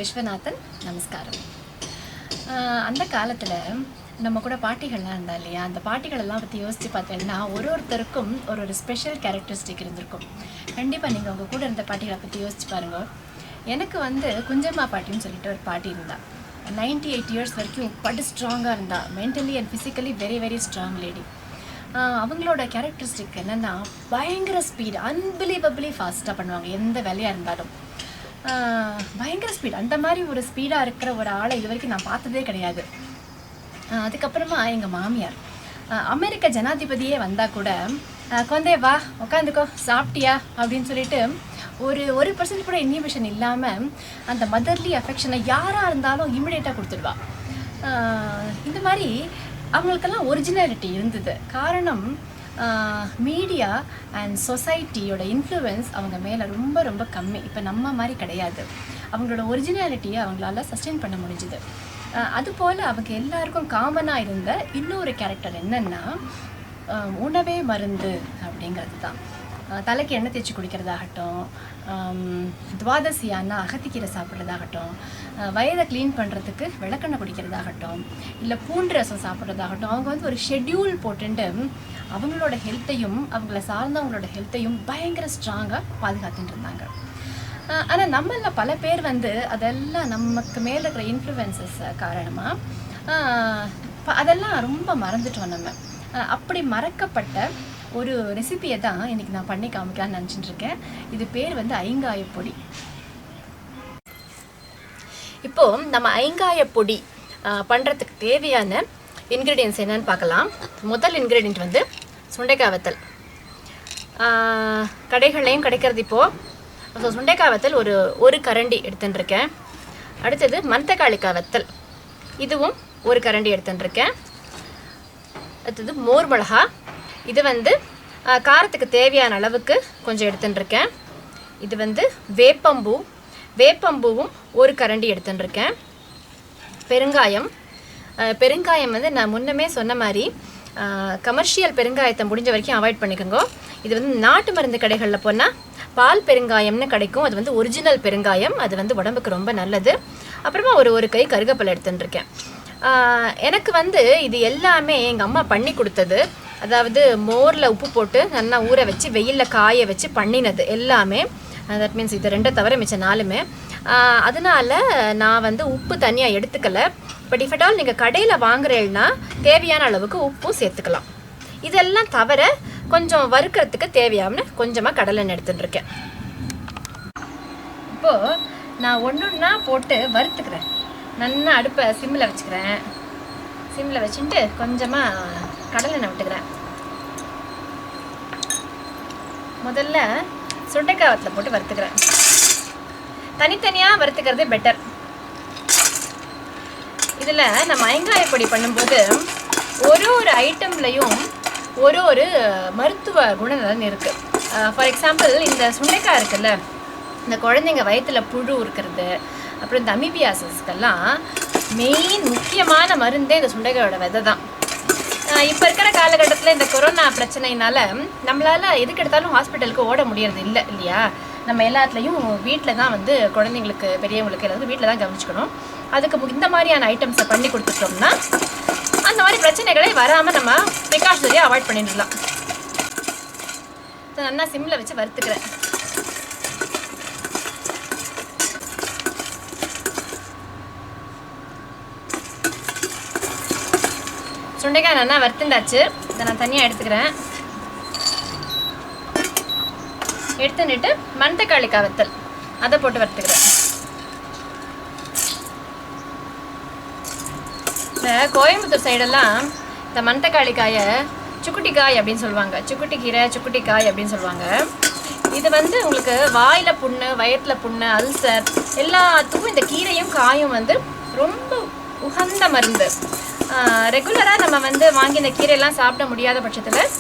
விஸ்வநாதன். நமஸ்காரம். அந்த காலத்தில் நம்ம கூட பாட்டிகள்லாம் இருந்தா இல்லையா, அந்த பாட்டிகளெல்லாம் பற்றி யோசித்து பார்த்தீங்கன்னா ஒருத்தருக்கும் ஒரு ஸ்பெஷல் கேரக்டரிஸ்டிக் இருந்திருக்கும். கண்டிப்பாக நீங்கள் உங்கள் கூட இருந்த பாட்டிகளை பற்றி யோசிச்சு பாருங்கள். எனக்கு குஞ்சம்மா பாட்டின்னு சொல்லிட்டு ஒரு பாட்டி இருந்தா. 98 இயர்ஸ் வரைக்கும் படு ஸ்ட்ராங்காக இருந்தா. Mentally and physically very very strong lady. அவங்களோட கேரக்டரிஸ்டிக் என்னென்னா பயங்கர ஸ்பீடு, அன்பிலீவபிளி ஃபாஸ்ட்டாக பண்ணுவாங்க. எந்த வேலையாக இருந்தாலும் பயங்கர ஸ்பீட். அந்த மாதிரி ஒரு ஸ்பீடாக இருக்கிற ஒரு ஆளை இது வரைக்கும் நான் பார்த்ததே கிடையாது. அதுக்கப்புறமா எங்கள் மாமியார் அமெரிக்க ஜனாதிபதியே வந்தால் கூட கொந்தே வா உட்காந்துக்கோ சாப்பிட்டியா அப்படின்னு சொல்லிட்டு ஒரு 1% கூட இன்ஹிபிஷன் இல்லாமல் அந்த மதர்லி அஃபெக்ஷனை யாராக இருந்தாலும் இமிடியேட்டாக கொடுத்துடுவா. இந்த மாதிரி அவங்களுக்கெல்லாம் ஒரிஜினாலிட்டி இருந்தது. காரணம் மீடியா அண்ட் சொசைட்டியோட இன்ஃப்ளூயன்ஸ் அவங்க மேலே ரொம்ப ரொம்ப கம்மி. இப்போ நம்ம மாதிரி கிடையாது. அவங்களோட ஒரிஜினாலிட்டியை அவங்களால சஸ்டெயின் பண்ண முடிஞ்சுது. அதுபோல் அவங்க எல்லாருக்கும் காமனாக இருந்த இன்னொரு கேரக்டர் என்னென்னா உணவே மருந்து அப்படிங்கிறது தான். தலைக்கு எண்ணெய் தேய்ச்சி குடிக்கிறதாகட்டும், துவாதசியானா அகத்திக்கீரை சாப்பிட்றதாகட்டும், வயதை க்ளீன் பண்ணுறதுக்கு விளக்கெண்ணெய் குடிக்கிறதாகட்டும், இல்லை பூண்டு ரசம் சாப்பிட்றதாகட்டும், அவங்க ஒரு ஷெட்யூல் போட்டுட்டு அவங்களோட ஹெல்த்தையும் அவங்கள சார்ந்தவங்களோட ஹெல்த்தையும் பயங்கர ஸ்ட்ராங்காக பாதுகாத்துட்டு இருந்தாங்க. ஆனால் நம்மள பல பேர் அதெல்லாம் நமக்கு மேலே இருக்கிற இன்ஃப்ளூயன்சஸ் காரணமாக அதெல்லாம் ரொம்ப மறந்துட்டோம் நம்ம. அப்படி மறக்கப்பட்ட ஒரு ரெசிபியை தான் இன்றைக்கி நான் பண்ணி காமிக்கலான்னு நினச்சிட்டு இருக்கேன். இது பேர் ஐங்காய பொடி. இப்போது நம்ம ஐங்காய பொடி பண்ணுறதுக்கு தேவையான இன்க்ரீடியன்ஸ் என்னன்னு பார்க்கலாம். முதல் இன்க்ரீடியன்ட் சுண்டைக்காய் வத்தல். கடைகள்லையும் கிடைக்கிறது இப்போது. ஸோ சுண்டைக்காய் வத்தல் ஒரு கரண்டி எடுத்துட்டுருக்கேன். அடுத்தது மணத்தக்காளிக்காய் வத்தல், இதுவும் ஒரு கரண்டி எடுத்துட்டுருக்கேன். அடுத்தது மோர் மிளகா, இது காரத்துக்கு தேவையான அளவுக்கு கொஞ்சம் எடுத்துட்டுருக்கேன். இது வேப்பம்பூவும் ஒரு கரண்டி எடுத்துட்டுருக்கேன். பெருங்காயம் நான் முன்னமே சொன்ன மாதிரி கமர்ஷியல் பெருங்காயத்தை முடிஞ்ச வரைக்கும் அவாய்ட் பண்ணிக்கோங்க. இது நாட்டு மருந்து கடைகளில் போனால் பால் பெருங்காயம்னு கிடைக்கும். அது ஒரிஜினல் பெருங்காயம். அது உடம்புக்கு ரொம்ப நல்லது. அப்புறமா ஒரு கை கருகப்பலை எடுத்துட்டுருக்கேன். எனக்கு இது எல்லாமே எங்கள் அம்மா பண்ணி கொடுத்தது. அதாவது மோரில் உப்பு போட்டு நல்லா ஊற வச்சு வெயிலில் காய வச்சு பண்ணினது எல்லாமே. தட் மீன்ஸ் இது 2 தவிர மிச்சம் 4மே. அதனால் நான் உப்பு தனியாக எடுத்துக்கலை. பட் இஃப் அட் ஆல் நீங்கள் கடையில் வாங்குறேன்னா தேவையான அளவுக்கு உப்பும் சேர்த்துக்கலாம். இதெல்லாம் தவிர கொஞ்சம் வறுக்கிறதுக்கு தேவையான கொஞ்சமாக கடலெண்ணெய் எடுத்துட்டுருக்கேன். இப்போது நான் ஒன்றா போட்டு வறுத்துக்கிறேன். நல்லா அடுப்பை சிம்மில் வச்சுக்கிறேன். சிம்மில் வச்சுட்டு கொஞ்சமாக கடலெண்ணெய் விட்டுக்கிறேன். முதல்ல சுண்டைக்காய் வத்தலை போட்டு வறுத்துக்கிறேன். தனித்தனியாக வறுத்துக்கிறதே பெட்டர். இதில் நம்ம ஐங்காய பொடி பண்ணும்போது ஒரு ஐட்டம்லையும் ஒரு மருத்துவ குணநலன் இருக்குது. ஃபார் எக்ஸாம்பிள் இந்த சுண்டைக்காய் இருக்குல்ல, இந்த குழந்தைங்க வயிற்றில் புழு இருக்கிறது, அப்புறம் இந்த அமீபியாசிஸ்க்கெல்லாம் மெயின் முக்கியமான மருந்தே இந்த சுண்டைக்காயோட விதை தான். இப்போ இருக்கிற காலகட்டத்தில் இந்த கொரோனா பிரச்சனையினால நம்மளால் எதுக்கு எடுத்தாலும் ஹாஸ்பிட்டலுக்கு ஓட முடியறது இல்லையா. நம்ம எல்லாத்துலேயும் வீட்டில் தான் குழந்தைங்களுக்கு பெரியவங்களுக்கு எல்லாரும் வீட்டில் தான் கவனிச்சுக்கணும். அதுக்கு இந்த மாதிரியான ஐட்டம்ஸை பண்ணி கொடுத்துட்டோம்னா அந்த மாதிரி பிரச்சனைகளே வராமல் நம்ம ப்ரிகாஷனரியாக அவாய்ட் பண்ணிடலாம். நல்லா சிம்மில் வச்சு வறுத்துக்கிறேன். சுண்டைக்காய் நல்லா வறுத்துண்டாச்சு. இதை நான் தனியாக எடுத்துக்கிறேன். எடுத்துட்டு மணத்தக்காளிக்காய் வத்தல் அதை போட்டு வறுத்துக்கிறேன். இந்த கோயம்புத்தூர் சைடெல்லாம் இந்த மணத்தக்காளிக்காயை சுக்குட்டிக்காய் அப்படின்னு சொல்லுவாங்க. சுக்குட்டிக்கீரை, சுக்குட்டிக்காய் அப்படின்னு சொல்லுவாங்க. இது உங்களுக்கு வாயில் புண்ணு, வயிற்றில் புண்ணு, அல்சர் எல்லாத்துக்கும் இந்த கீரையும் காயும் ரொம்ப உகந்த மருந்து. ரெகுலராக நம்ம வாங்கி இந்த கீரையெல்லாம் சாப்பிட முடியாத பட்சத்தில்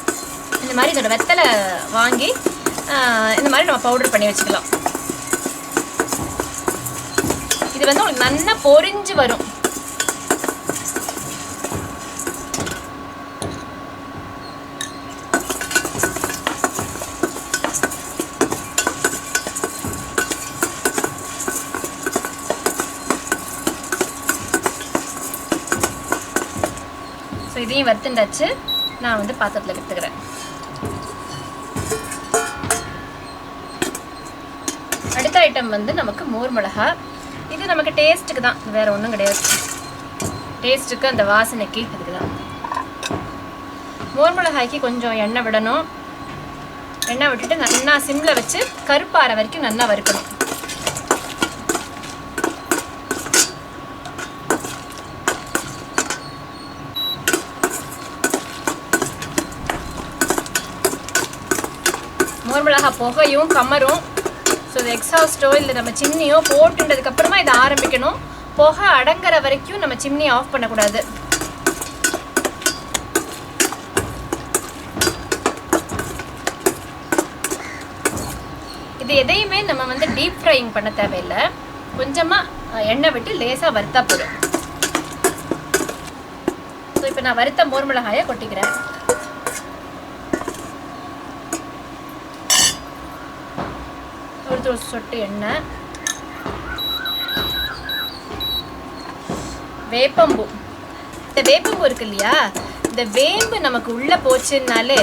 இந்த மாதிரி இதோட வெத்தலை வாங்கி இந்த மாதிரி நம்ம பவுடர் பண்ணி வச்சுக்கலாம். இது உங்களுக்கு நல்லா பொரிஞ்சு வரும். இதையும் வறுத்துண்டாச்சு. நான் வந்து பாத்திரத்தில் எடுத்துக்கிறேன். அடுத்த ஐட்டம் வந்து நமக்கு மோர் மிளகா. இது நமக்கு டேஸ்ட்டுக்கு தான், வேறு ஒன்றும் கிடையாது. டேஸ்ட்டுக்கு அந்த வாசனைக்கு அதுக்கு தான். மோர் மிளகாய்க்கு கொஞ்சம் எண்ணெய் விடணும். எண்ணெய் விட்டுட்டு நல்லா சிம்மில் வச்சு கருப்பாற வரைக்கும் நல்லா வறுக்கணும். மோர் மிளகா புகையும் கமரும். ஸோ இது எக்ஸாஸ்டோ இல்லை நம்ம சிம்னியோ போட்டுன்றதுக்கப்புறமா இதை ஆரம்பிக்கணும். புகை அடங்குற வரைக்கும் நம்ம சிம்னி ஆஃப் பண்ணக்கூடாது. இது எதையுமே நம்ம வந்து டீப் ஃப்ரையிங் பண்ண தேவையில்லை. கொஞ்சமாக எண்ணெய் விட்டு லேசாக வறுத்தா போதும். ஸோ இப்போ நான் வறுத்த மோர் மிளகாயை கொட்டிக்கிறேன். ஒரு சொட்டு எண்ணெய். வேப்பம்பூ. இந்த வேப்பம்பூ இருக்கு இல்லையா, இந்த வேம்பு நமக்கு உள்ளே போச்சுன்னாலே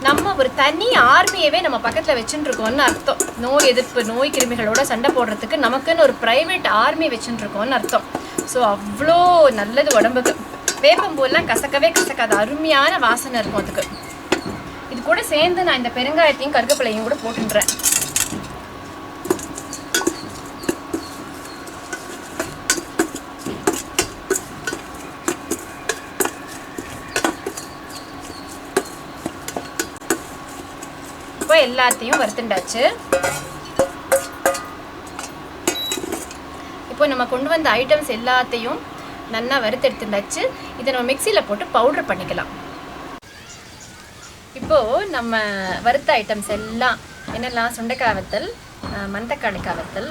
நம்ம ஒரு தனி ஆர்மியவே நம்ம பக்கத்தில் வச்சுட்டு இருக்கோம்னு அர்த்தம். நோய் எதிர்ப்பு, நோய் கிருமிகளோட சண்டை போடுறதுக்கு நமக்குன்னு ஒரு ப்ரைவேட் ஆர்மி வச்சுட்டு இருக்கோம்னு அர்த்தம். ஸோ அவ்வளோ நல்லது உடம்புக்கு. வேப்பம்பூலாம் கசக்கவே கசக்காது, அருமையான வாசனை இருக்கும் அதுக்கு. இது கூட சேர்ந்து நான் இந்த பெருங்காயத்தையும் கருவேப்பிலையும் கூட போட்டுன்றேன். இப்போ எல்லாத்தையும் வறுத்துண்டாச்சு. இப்போ நம்ம கொண்டு வந்த ஐட்டம்ஸ் எல்லாத்தையும் நல்லா வறுத்தெடுத்துண்டாச்சு. இதை நம்ம மிக்சியில் போட்டு பவுடர் பண்ணிக்கலாம். இப்போது நம்ம வறுத்த ஐட்டம்ஸ் எல்லாம் என்னெல்லாம், சுண்டைக்காய் வத்தல், மணத்தக்காளி வத்தல்,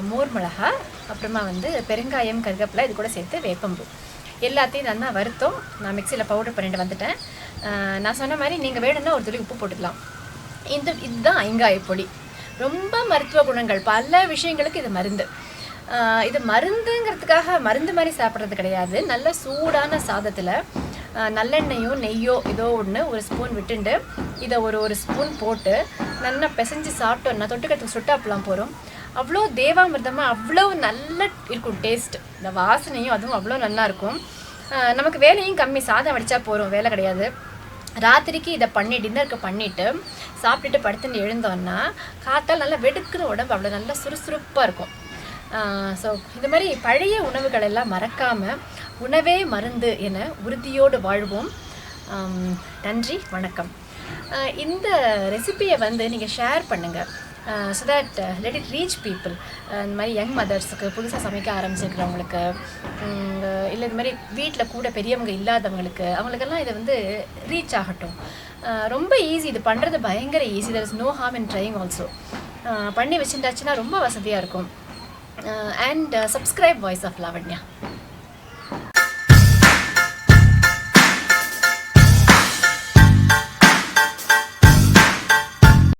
மோர் மிளகா, அப்புறமா வந்து பெருங்காயம், கருவேப்பிலை, இது கூட சேர்த்து வேப்பம்பூ எல்லாத்தையும் நல்லா வறுத்தோம். நான் மிக்சியில் பவுடர் பண்ணிட்டு வந்துட்டேன். நான் சொன்ன மாதிரி நீங்கள் வேணும்னா ஒரு துளி உப்பு போட்டுக்கலாம். இதுதான் ஐங்காய பொடி. ரொம்ப மருத்துவ குணங்கள், பல விஷயங்களுக்கு இது மருந்து. இது மருந்துங்கிறதுக்காக மருந்து மாதிரி சாப்பிட்றது கிடையாது. நல்ல சூடான சாதத்தில் நல்லெண்ணெயோ நெய்யோ ஏதோ ஒன்று ஒரு ஸ்பூன் விட்டுண்டு இதை ஒரு ஸ்பூன் போட்டு நல்லா பிசைஞ்சு சாப்பிட்டோன்னா தொட்டுக்கிறதுக்கு சுட்டாப்பெல்லாம் போகிறோம். அவ்வளோ தேவாமிர்தமாக அவ்வளோ நல்ல இருக்கும் டேஸ்ட். இந்த வாசனையும் அதுவும் அவ்வளோ நல்லாயிருக்கும். நமக்கு வேலையும் கம்மி, சாதம் வடித்தா போகிறோம், வேலை கிடையாது. ராத்திரிக்கு இதை பண்ணி டின்னருக்கு பண்ணிவிட்டு சாப்பிட்டுட்டு படுத்துட்டு எழுந்தோன்னா காத்தால் நல்லா வெடுக்குற உடம்பு அவ்வளோ நல்லா சுறுசுறுப்பாக இருக்கும். ஸோ இந்த மாதிரி பழைய உணவுகள் எல்லாம் மறக்காமல் உணவே மருந்து என உறுதியோடு வாழ்வோம். நன்றி, வணக்கம். இந்த ரெசிபியை வந்து நீங்கள் ஷேர் பண்ணுங்கள். So that let it reach people. இந்த மாதிரி யங் மதர்ஸுக்கு, புதுசாக சமைக்க ஆரம்பிச்சிருக்கிறவங்களுக்கு, இல்லை இது மாதிரி வீட்டில் கூட பெரியவங்க இல்லாதவங்களுக்கு, அவங்களுக்கெல்லாம் இதை வந்து ரீச் ஆகட்டும். ரொம்ப ஈஸி, இது பண்ணுறது பயங்கர easy. There is no harm in trying also. பண்ணி வச்சுட்டாச்சுன்னா ரொம்ப வசதியாக இருக்கும். And subscribe voice of Lavanya.